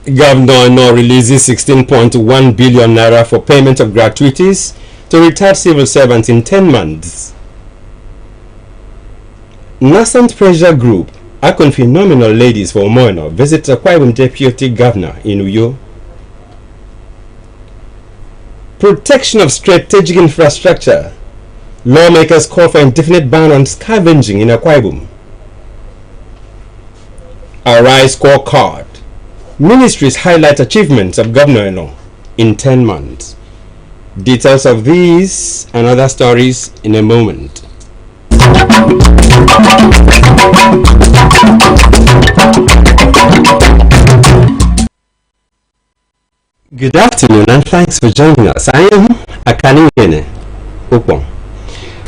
Governor now releases 16.1 billion naira for payment of gratuities to retired civil servants in 10 months. Nascent pressure group Akon Phenomenal Ladies for Umoino visits Akwa Ibom Deputy Governor in Uyo. Protection of strategic infrastructure. Lawmakers call for indefinite ban on scavenging in Akwa Ibom. Arise scorecard. Ministries highlight achievements of Governor in 10 months. Details of these and other stories in a moment. Good afternoon and thanks for joining us. I am Akani Upon.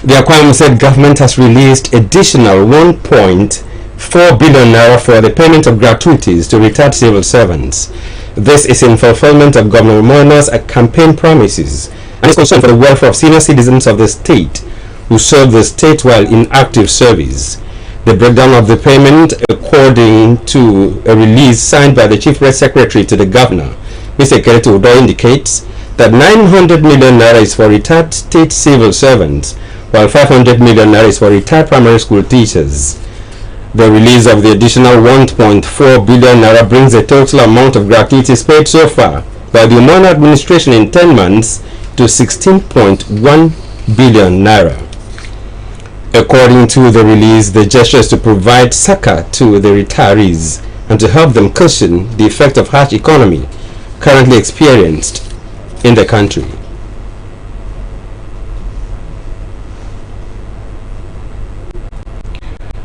The Akwa Ibom State government has released additional 1.4 billion naira for the payment of gratuities to retired civil servants. This is in fulfillment of Governor Umoino's campaign promises and is concerned for the welfare of senior citizens of the state who serve the state while in active service. The breakdown of the payment, according to a release signed by the Chief Press Secretary to the Governor, Mr. Keretu Udo, indicates that 900 million naira is for retired state civil servants, while 500 million naira is for retired primary school teachers. The release of the additional 1.4 billion naira brings the total amount of gratuities paid so far by the Umoino administration in 10 months to 16.1 billion naira. According to the release, the gesture is to provide succor to the retirees and to help them cushion the effect of harsh economy currently experienced in the country.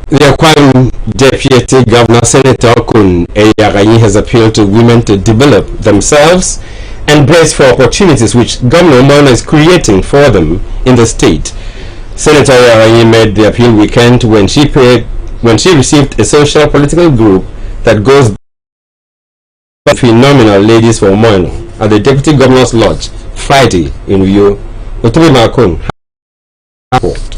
The Akwa Ibom Deputy Governor Senator Akon has appealed to women to develop themselves and brace for opportunities which Governor Umoino is creating for them in the state. Senator Yaganyi made the appeal weekend when she received a social political group that goes by Phenomenal Ladies for Umoino at the Deputy Governor's Lodge Friday in Uyo. Otobi Makon report.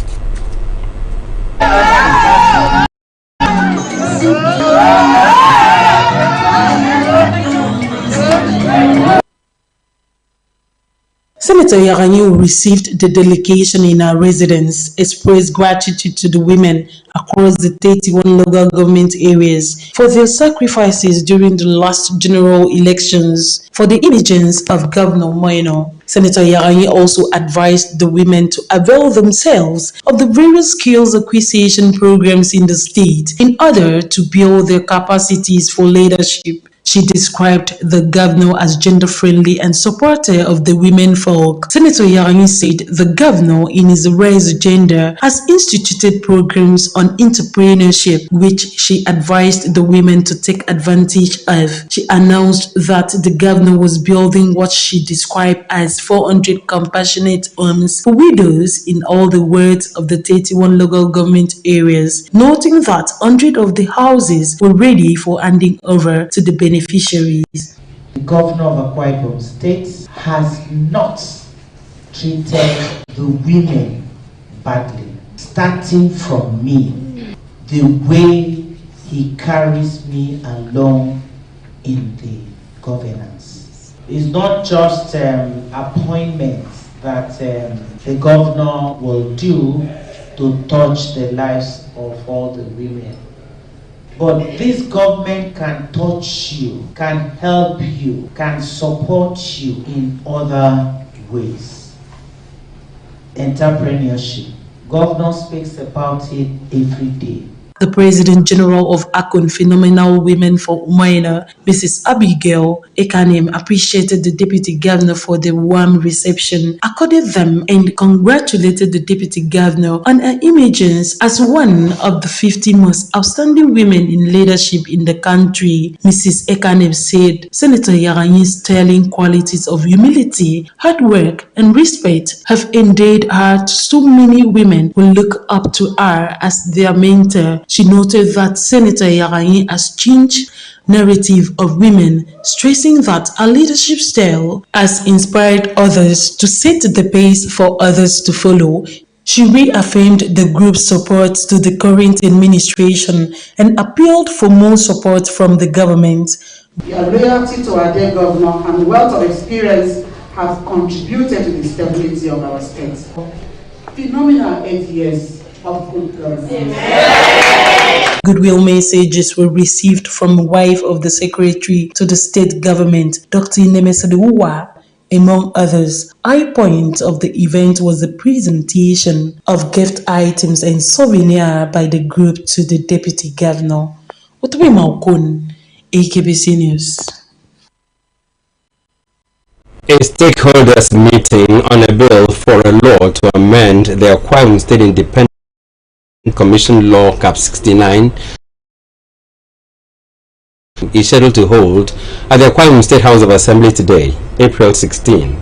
Senator Yaganyi received the delegation in her residence, expressed gratitude to the women across the 31 local government areas for their sacrifices during the last general elections for the emergence of Governor Umoino. Senator Yaganyi also advised the women to avail themselves of the various skills acquisition programs in the state in order to build their capacities for leadership. She described the governor as gender-friendly and supporter of the women folk. Senator Yaganyi said the governor, in his race agenda, has instituted programs on entrepreneurship, which she advised the women to take advantage of. She announced that the governor was building what she described as 400 compassionate homes for widows in all the wards of the 31 local government areas, noting that 100 of the houses were ready for handing over to the beneficiaries. The governor of Akwa Ibom State has not treated the women badly, starting from me, the way he carries me along in the governance. It's not just appointments that the governor will do to touch the lives of all the women. But this government can touch you, can help you, can support you in other ways. Entrepreneurship. Governor speaks about it every day. The President General of Akon Phenomenal Women for Umoino, Mrs. Abigail Ekanem, appreciated the Deputy Governor for the warm reception accorded them and congratulated the Deputy Governor on her emergence as one of the 50 most outstanding women in leadership in the country. Mrs. Ekanem said Senator Yaganyi's sterling qualities of humility, hard work, and respect have endeared her to so many women who look up to her as their mentor. She noted that Senator Yaganyi has changed narrative of women, stressing that her leadership style has inspired others to set the pace for others to follow. She reaffirmed the group's support to the current administration and appealed for more support from the government. Your loyalty to our dear governor and wealth of experience have contributed to the stability of our state. Phenomenal 8 years of good governance. Goodwill messages were received from wife of the secretary to the state government, Dr. Inemesadewa, among others. High point of the event was the presentation of gift items and souvenir by the group to the deputy governor. Utwe Maukun, Akbc News. A stakeholders meeting on a bill for a law to amend the Akwa State Independent Commission Law Cap 69 is scheduled to hold at the Akwa State House of Assembly today, April 16.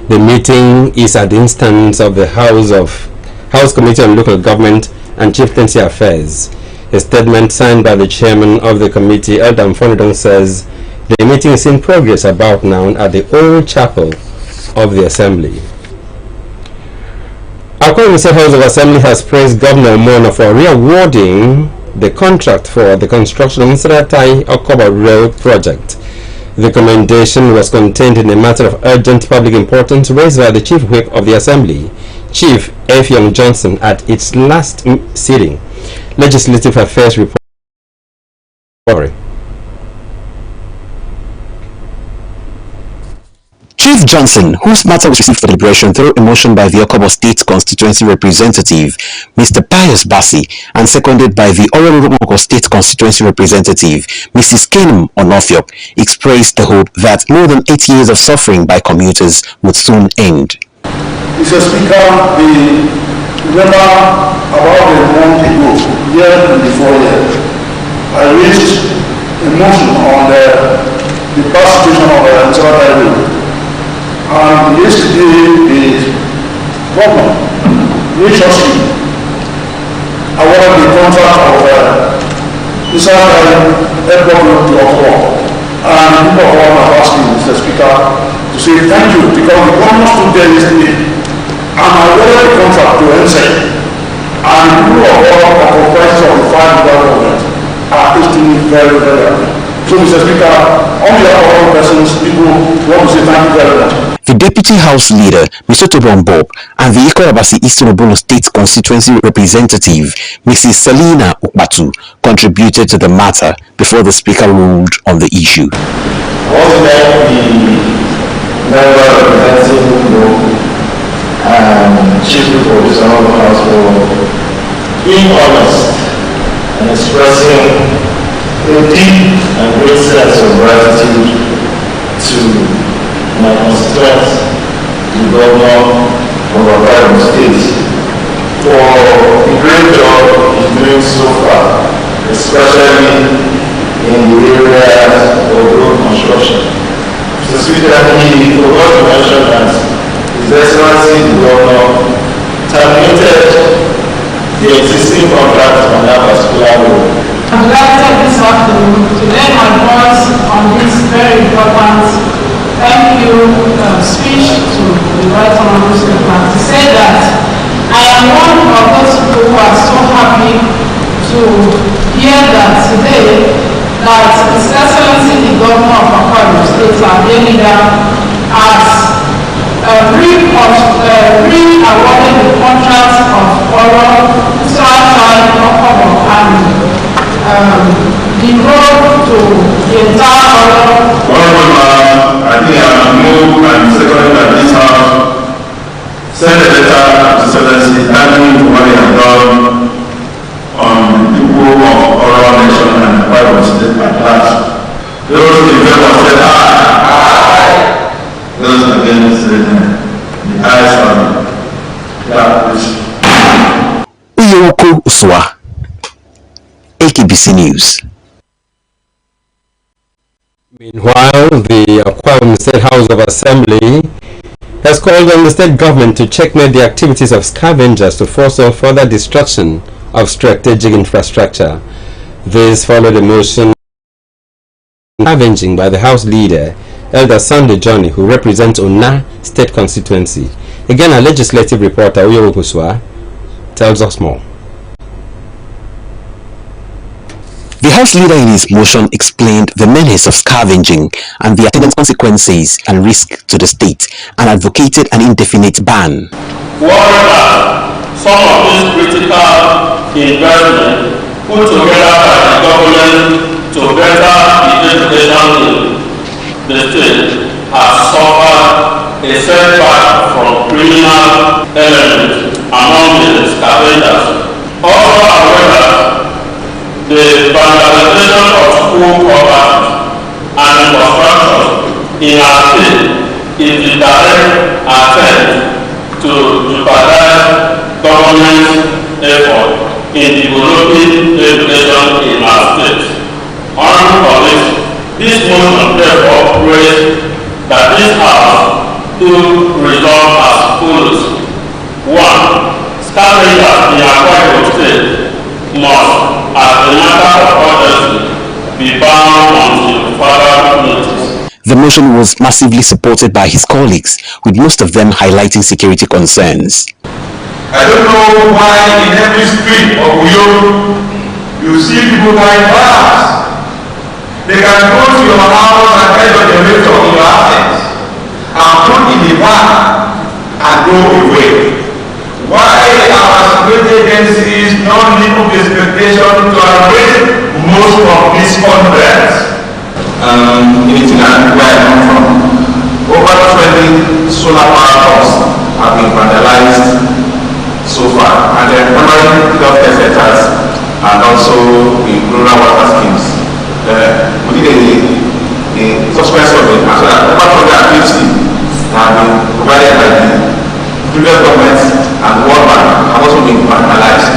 The meeting is at the instance of the House Committee on Local Government and Chieftaincy Affairs. A statement signed by the chairman of the committee, Eldam Fonidong, says the meeting is in progress about now at the old chapel of the assembly. Akwa State House of Assembly has praised Governor Mono for re-awarding the contract for the construction of Nsratai Okoba Road project. The commendation was contained in a matter of urgent public importance raised by the Chief Whip of the Assembly, Chief F. Young Johnson, at its last sitting. Legislative Affairs report. Chief Johnson, whose matter was received for deliberation through a motion by the Akbc State Constituency Representative, Mr. Pius Bassi, and seconded by the Akbc State Constituency Representative, Mrs. Kenim Onofiop, expressed the hope that more than 8 years of suffering by commuters would soon end. Mr. Speaker, remember about a month ago, year before year, I raised a motion on the past situation of the Nsratai Road. And yesterday, the government graciously awarded the contract of Nsratai Airport Road to Okwa. And people of all are asking Mr. Speaker to say thank you, because the government stood there yesterday and awarded the contract to NSEC. And the people of all are comprised of the 5 government are extremely very, very happy. So, Mr. Speaker, on behalf of all persons, people want to say thank you very much. The Deputy House Leader, Mr. Tobon Bob, and the Akbc Eastern Obono State Constituency Representative, Mrs. Selina Ukbatu, contributed to the matter before the Speaker ruled on the issue. I want to thank the member representing and Chief Whip of the House for being honest and expressing a deep and great sense of gratitude to my constituents, the governor of our state, for the great job he's doing so far, especially in the area of road construction. Mr. Speaker, he forgot to mention that His Excellency the Governor terminated the existing contract on that particular road. I'm glad to take this afternoon to lay my voice on this very important thank you speech to the Right Honorable Speaker to say that I am one of those people who are so happy to hear that today that His Excellency the Governor of Akwa State, our leader, has re-awarded the contract of Nsratai Okobo and the road to the entire I think I move and second that this House send a letter to Excellency thanking for what he has done on the people of Oral Nation and the Akwa State at large. Those in favor said aye. Those against said the ayes have it. Uyoko Uswa, Akbc News. Meanwhile, the Akwa State House of Assembly has called on the state government to checkmate the activities of scavengers to forestall further destruction of strategic infrastructure. This followed a motion scavenging by the House Leader, Elder Sunday Johnny, who represents Una State Constituency. Again, our legislative reporter, Uyo Okuswa, tells us more. The House leader in his motion explained the menace of scavenging and the attendant consequences and risk to the state, and advocated an indefinite ban. Moreover, some of these critical investments put together by the government to better the education in the state has suffered a setback from criminal elements among the scavengers. Also, however, the vandalization of school property and infrastructure in our state is the direct attempt to jeopardize government's effort in developing education in our state. Honorable colleagues, this motion therefore prays that this House to resolve as follows. 1. Scavengers in Akwa Ibom State must, as a matter of urgency, be bound until further notice. The motion was massively supported by his colleagues, with most of them highlighting security concerns. I don't know why in every street of Uyo you see people carrying bags. They can go to your house and carry your generator in your absence and put in the van and go away. Why our security agencies don't live up to expectation to arrest most of these convicts? Anything and where I come from, over 20 solar power pumps have been vandalized so far, and then primary healthcare centers and also the rural water schemes. Within the suspense of it, and so that over 250 have been provided by the previous government and the World Bank have also been vandalized.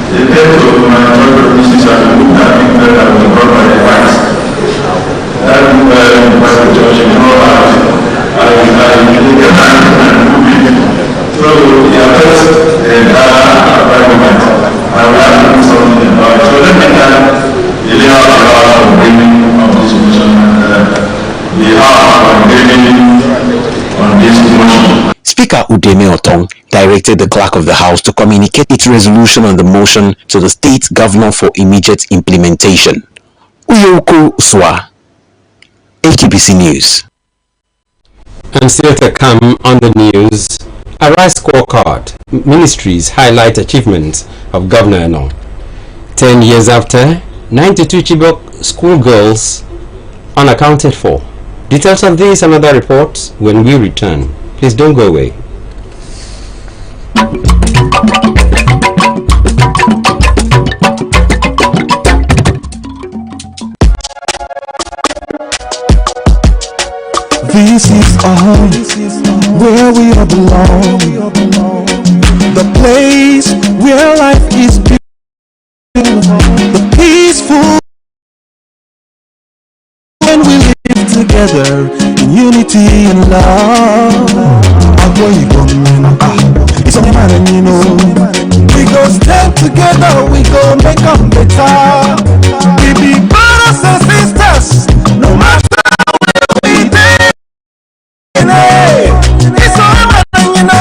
The death of my brother Mrs. Abu have been better than brought by the vice. That was the judge in all hours. So the affairs and environment, I will have to do something about it. So let me the layout of the House for bringing of this motion and the House for bringing on this motion. Speaker Udeme Otong directed the clerk of the House to communicate its resolution on the motion to the state governor for immediate implementation. Uyoko Swa, Akbc News. And still to come on the news, Arise Scorecard. Ministries highlight achievements of Governor Eno. 10 years after, 92 Chibok schoolgirls unaccounted for. Details of this and other reports when we return. Please don't go away. This is our home, where we all belong. The place where life is beautiful, the peaceful, when we live together in unity and love. It's a man and you know, we go stand together, we go make them better. We be brothers and sisters, no matter where we live. It's all man and you know.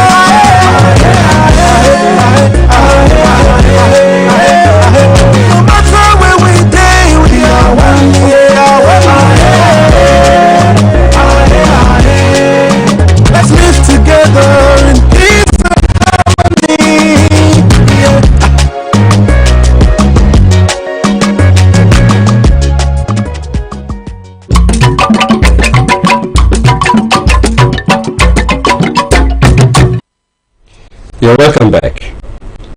No matter where we day, we are one, let's live together in peace and harmony. You're welcome back.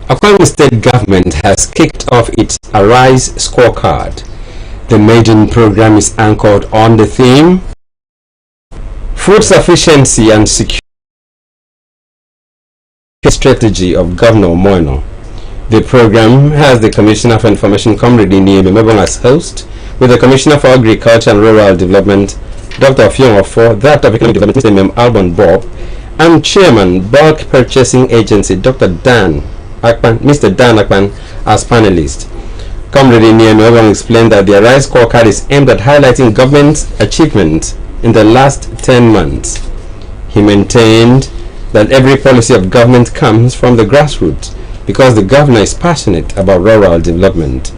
Akwa Ibom State government has kicked off its Arise Scorecard. The maiden program is anchored on the theme Food Sufficiency and Security Strategy of Governor Moino. The program has the Commissioner for Information, Comrade Niememebong, as host, with the Commissioner for Agriculture and Rural Development, Dr. Fion Ofo, that of Economic Development, Mr. Mem Alban Bob, and Chairman, Bulk Purchasing Agency, Dr. Mr. Dan Akpan, as panelist. Comrade Niememebong explained that the Arise Scorecard is aimed at highlighting government's achievements in the last 10 months. He maintained that every policy of government comes from the grassroots because the governor is passionate about rural development.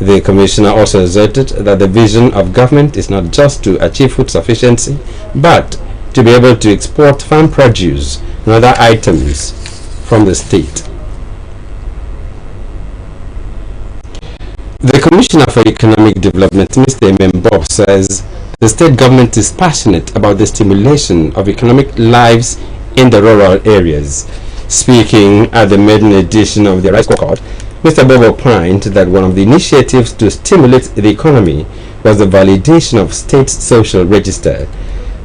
The commissioner also asserted that the vision of government is not just to achieve food sufficiency, but to be able to export farm produce and other items from the state. The Commissioner for Economic Development, Mr. Bob, says the state government is passionate about the stimulation of economic lives in the rural areas. Speaking at the maiden edition of the Rice Scorecard, Mr. Bob opined that one of the initiatives to stimulate the economy was the validation of state social register.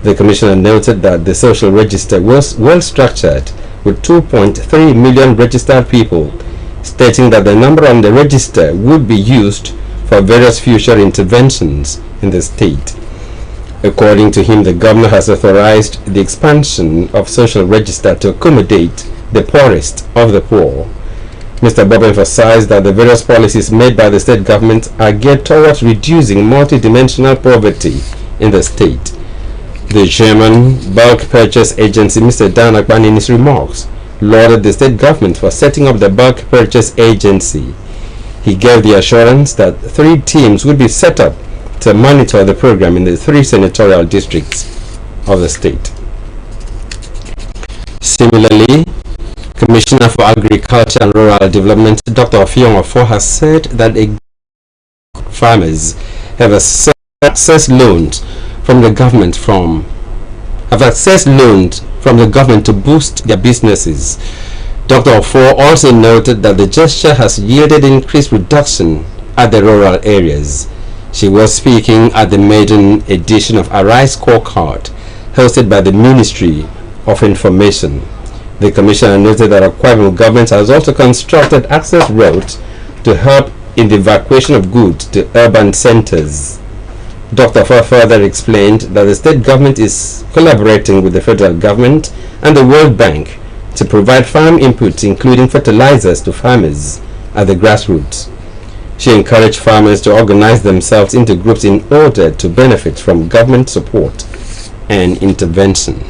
The Commissioner noted that the social register was well structured with 2.3 million registered people, stating that the number on the register would be used for various future interventions in the state. According to him, the governor has authorized the expansion of social register to accommodate the poorest of the poor. Mr. Bob emphasized that the various policies made by the state government are geared towards reducing multidimensional poverty in the state. The Chairman, Bulk Purchase Agency, Mr. Dan Akpan, in his remarks, lauded the state government for setting up the Bulk Purchase Agency. He gave the assurance that 3 teams would be set up to monitor the program in the 3 senatorial districts of the state. Similarly, Commissioner for Agriculture and Rural Development, Dr. Ofiong Ofo, has said that farmers have accessed loans from the government to boost their businesses. Dr. Ofo also noted that the gesture has yielded increased production at the rural areas. She was speaking at the maiden edition of a Rice Scorecard hosted by the Ministry of Information. The Commissioner noted that Akwa Ibom government has also constructed access roads to help in the evacuation of goods to urban centers. Dr. Ofo further explained that the state government is collaborating with the federal government and the World Bank to provide farm inputs, including fertilizers, to farmers at the grassroots. She encouraged farmers to organize themselves into groups in order to benefit from government support and intervention.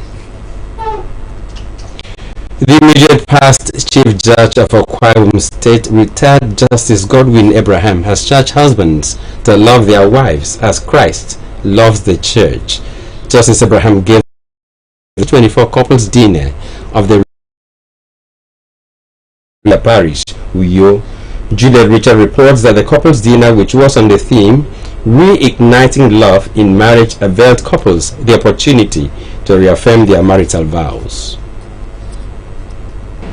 The immediate past Chief Judge of Akwa Ibom State, retired Justice Godwin Abraham, has charged husbands to love their wives as Christ loves the church. Justice Abraham gave the 24 couples dinner of the parish, Uyo. Juliet Richard reports that the couples dinner, which was on the theme Reigniting Love in Marriage, availed couples the opportunity to reaffirm their marital vows.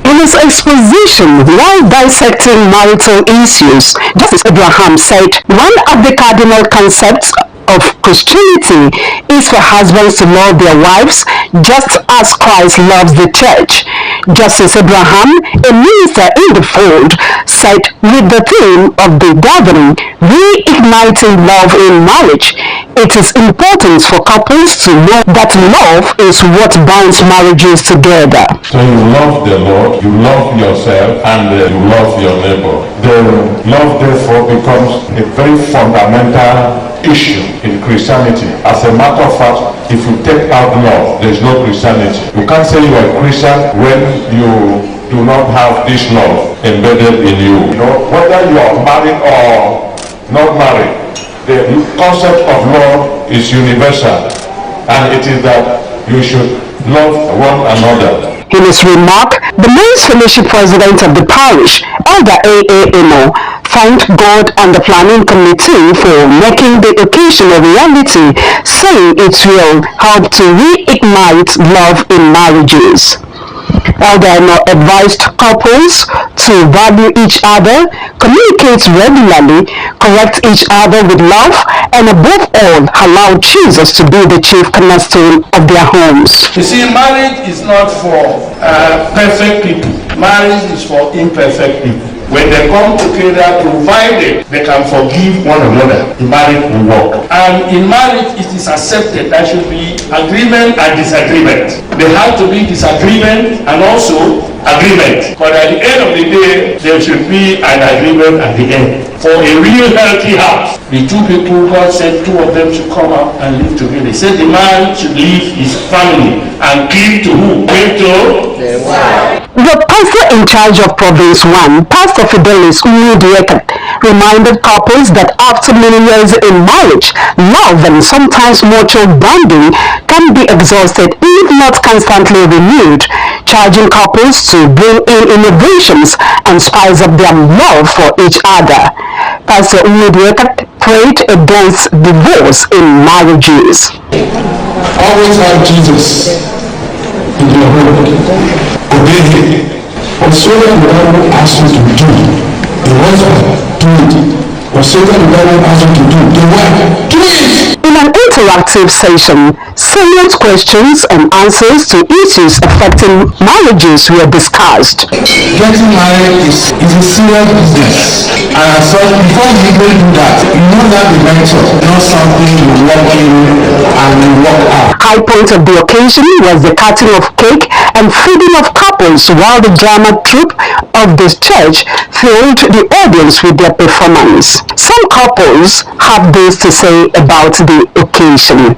In his exposition, while dissecting marital issues, Justice Abraham said one of the cardinal concepts of Christianity is for husbands to love their wives just as Christ loves the church. Justice Abraham, a minister in the fold, said with the theme of the gathering, Reigniting Love in Marriage, it is important for couples to know that love is what binds marriages together. So you love the Lord, you love yourself, and you love your neighbor. The love therefore becomes a very fundamental issue in Christianity. As a matter of fact, if you take out love, there is no Christianity. You can't say you are a Christian when you do not have this love embedded in you. You know, whether you are married or not married, the concept of love is universal, and it is that you should love one another. In his remark, the Men's Fellowship President of the parish, Elder A.A. Emo, thanked God and the planning committee for making the occasion a reality, saying it will help to reignite love in marriages. Elder Emo advised couples to value each other, communicate regularly, correct each other with love, and above all, allow Jesus to be the chief cornerstone of their homes. You see, marriage is not for perfect people. Marriage is for imperfect people. When they come together, provided they can forgive one another, the marriage will work. And in marriage, it is accepted there should be agreement and disagreement. There has to be disagreement and also agreement. But at the end of the day, there should be an agreement at the end. For a real healthy house, the two people, God said 2 of them should come out and live together. He said the man should leave his family and cleave to who? Cleave to the wife. The pastor in charge of Province 1, Pastor Fidelis Umudieka, reminded couples that after many years in marriage, love and sometimes mutual bonding can be exhausted if not constantly renewed, charging couples to bring in innovations and spice up their love for each other. Pastor Umedieka prayed against divorce in marriages. Always have Jesus in your home. Obey him. Whatsoever the Bible asks you to do, the husband, do it. Whatsoever the Bible asks you to do, the wife, do it. In an interactive session, salient questions and answers to issues affecting marriages were discussed. Getting married is a serious business. And as such, before you even do that, you must have the mentor, not something you walk in and you walk out. High point of the occasion was the cutting of cake and feeding of couples while the drama troupe of this church filled the audience with their performance. Some couples have this to say about the occasion.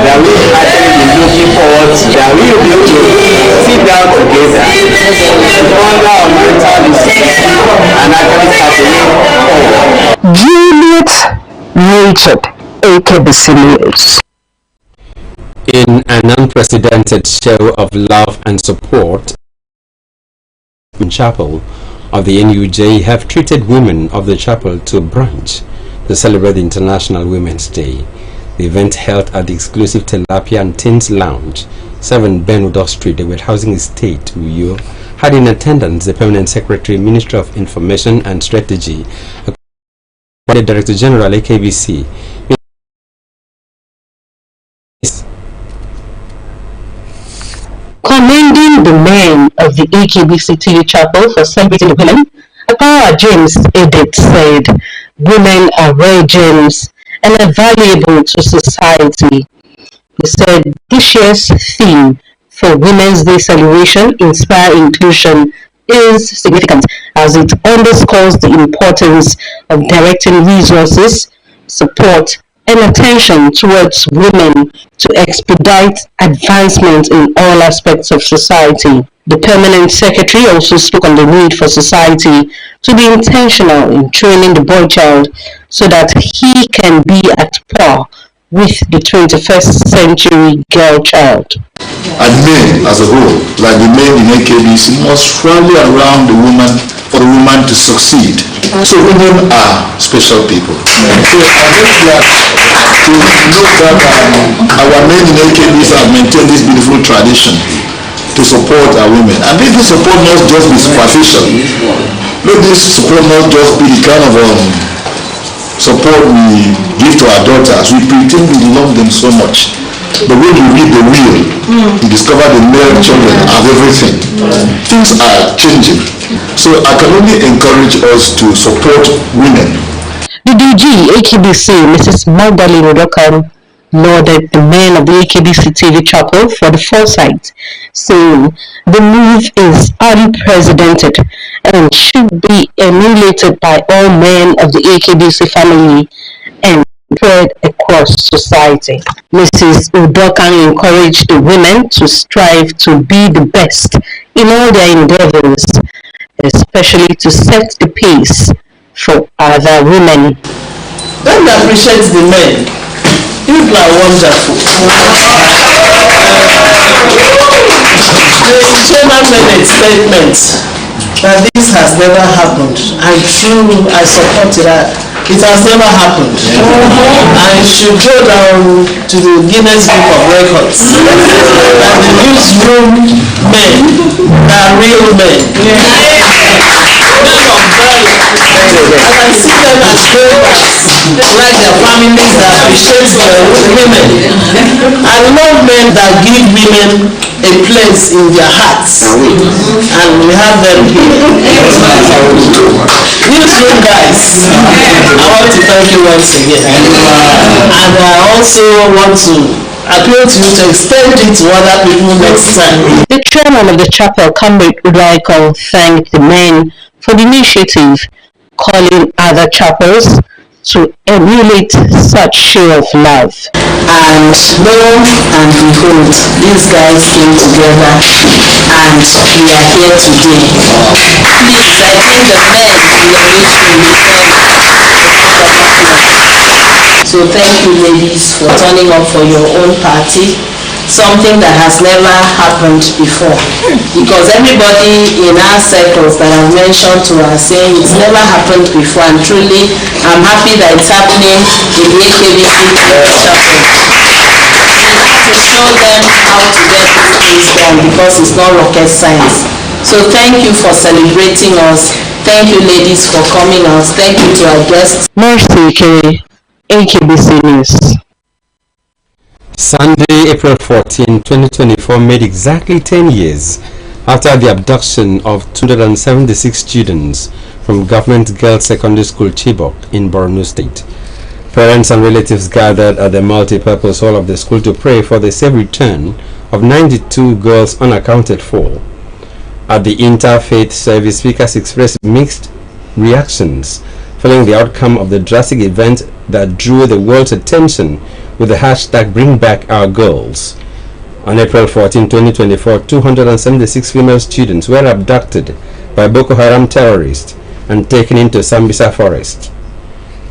That we actually be looking forward to, that we will be able to sit down together under our mental discipline and actually start to move forward. Juliet Richard, Akbc News. In an unprecedented show of love and support, in chapel of the NUJ have treated women of the chapel to brunch to celebrate the International Women's Day. The event held at the exclusive Tilapia and Tins Lounge, 7 Benwood Street, the Housing Estate, Uyo, had in attendance the Permanent Secretary, Ministry of Information and Strategy, the Director General, Akbc, commending the men of the Akbc TV Chapel for celebrating the women. Akbc James Edith said, "Women are rare gems and are valuable to society." He said this year's theme for Women's Day celebration, Inspire Inclusion, is significant as it underscores the importance of directing resources, support, and attention towards women to expedite advancement in all aspects of society. The Permanent Secretary also spoke on the need for society to be intentional in training the boy child so that he can be at par with the 21st century girl child. And men as a whole, like the men in AKBC, must rally around the woman for the woman to succeed. So women are special people. So I'm very glad to know that our men in AKBC have maintained this beautiful tradition to support our women. And this support must just be superficial. Let this support not just be the kind of support we give to our daughters. We pretend we love them so much. But when you read the will, you discover the male children have everything. Things are changing. So I can only encourage us to support women. The DG, Akbc, Mrs. Magdalene Udokan, lauded the men of the Akbc TV Chapel for the foresight, saying the move is unprecedented and should be emulated by all men of the Akbc family and spread across society. Mrs. Udokan encouraged the women to strive to be the best in all their endeavors, especially to set the pace for other women. Then we appreciate the men. People are wonderful. The chairman made a statement that this has never happened. And true, I support that. It has never happened. I should go down to the Guinness Book of Records. And the newsroom men are real men. Men of value. And I see them as great, like their families that appreciate their women. I love men that give women a place in their hearts. And we have them here. Newsroom guys, I want to thank you once again. And I also want to appeal to you to extend it to other people next time. The chairman of the chapel, Comrade Udaiko, thanked the men for the initiative, calling other chapels to emulate such show of love. And lo and behold, these guys came together and we are here today. Please, I think the men in the meeting will so thank you ladies for turning up for your own party. Something that has never happened before, because everybody in our circles that I've mentioned to are saying it's never happened before, and truly I'm happy that it's happening in the Akbc chapel. We have to show them how to get these things done, because it's not rocket science. So thank you for celebrating us. Thank you ladies for coming out. Thank you to our guests. Mercy, Akbc News. Sunday, April 14, 2024 made exactly 10 years after the abduction of 276 students from Government Girls Secondary School Chibok in Borno State. Parents and relatives gathered at the multi-purpose hall of the school to pray for the safe return of 92 girls unaccounted for. At the interfaith service, speakers expressed mixed reactions following the outcome of the drastic event that drew the world's attention with the hashtag Bring Back Our Girls. On April 14, 2024, 276 female students were abducted by Boko Haram terrorists and taken into Sambisa forest.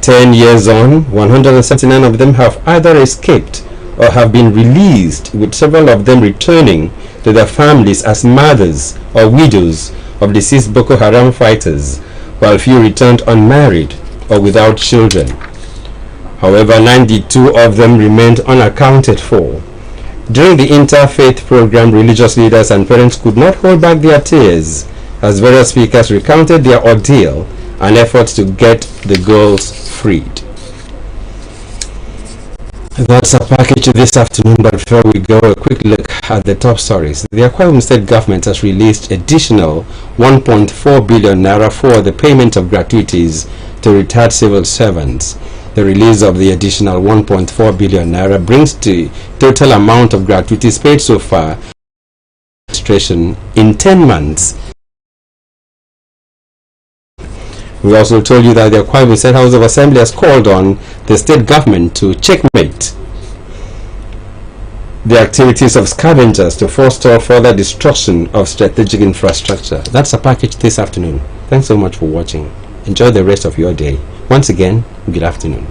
10 years on, 179 of them have either escaped or have been released, with several of them returning to their families as mothers or widows of deceased Boko Haram fighters, while few returned unmarried or without children. However, 92 of them remained unaccounted for. During the interfaith program, religious leaders and parents could not hold back their tears as various speakers recounted their ordeal and efforts to get the girls freed. That's a package this afternoon, but before we go, a quick look at the top stories. The Akwa Ibom State government has released additional 1.4 billion naira for the payment of gratuities to retired civil servants. The release of the additional 1.4 billion naira brings the total amount of gratuities paid so far in 10 months. We also told you that the Akwa Ibom State House of Assembly has called on the state government to checkmate the activities of scavengers to forestall further destruction of strategic infrastructure. That's a package this afternoon. Thanks so much for watching. Enjoy the rest of your day. Once again, good afternoon.